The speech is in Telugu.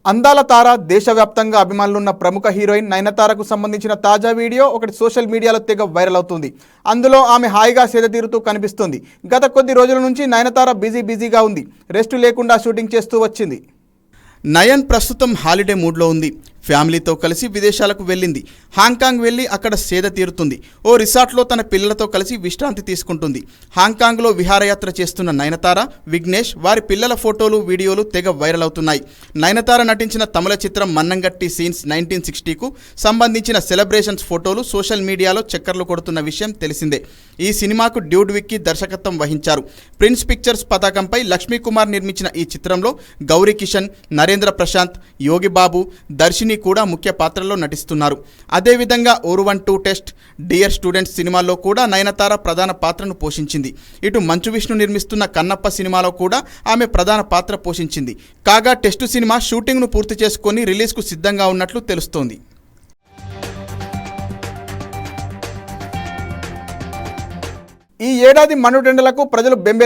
అందాల తార దేశవ్యాప్తంగా అభిమానులున్న ప్రముఖ హీరోయిన్ నయనతారకు సంబంధించిన తాజా వీడియో ఒకటి సోషల్ మీడియాలో తెగ వైరల్ అవుతుంది. అందులో ఆమె హాయిగా సేద తీరుతూ కనిపిస్తుంది. గత కొద్ది రోజుల నుంచి నయనతార బిజీగా ఉంది. రెస్ట్ లేకుండా షూటింగ్ చేస్తూ వచ్చింది. నయన్ ప్రస్తుతం హాలిడే మూడ్లో ఉంది. ఫ్యామిలీతో కలిసి విదేశాలకు వెళ్ళింది. హాంకాంగ్ వెళ్ళి అక్కడ సేద తీరుతుంది. ఓ రిసార్ట్లో తన పిల్లలతో కలిసి విశ్రాంతి తీసుకుంటుంది. హాంకాంగ్లో విహారయాత్ర చేస్తున్న నయనతార, విఘ్నేష్ వారి పిల్లల ఫోటోలు, వీడియోలు తెగ వైరల్ అవుతున్నాయి. నయనతార నటించిన తమిళ చిత్రం మన్నంగట్టి సీన్స్ 1960కు సంబంధించిన సెలబ్రేషన్స్ ఫోటోలు సోషల్ మీడియాలో చక్కర్లు కొడుతున్న విషయం తెలిసిందే. ఈ సినిమాకు డ్యూడ్ విక్కీ దర్శకత్వం వహించారు. ప్రిన్స్ పిక్చర్స్ పతాకంపై లక్ష్మీకుమార్ నిర్మించిన ఈ చిత్రంలో గౌరీ కిషన్, నరేంద్ర ప్రశాంత్, యోగి బాబు, దర్శిని కూడా ముఖ్య పాత్రల్లో నటిస్తున్నారు. అదేవిధంగా ఓరువన్ 2 టెస్ట్, డియర్ స్టూడెంట్స్ సినిమాల్లో కూడా నయనతార ప్రధాన పాత్రను పోషించింది. ఇటు మంచు విష్ణు నిర్మిస్తున్న కన్నప్ప సినిమాలో కూడా ఆమె ప్రధాన పాత్ర పోషించింది. కాగా టెస్టు సినిమా షూటింగ్ను పూర్తి చేసుకొని రిలీజ్కు సిద్ధంగా ఉన్నట్లు తెలుస్తోంది. ఈ ఏడాది మండుటెండలకు ప్రజలు బెంబేలు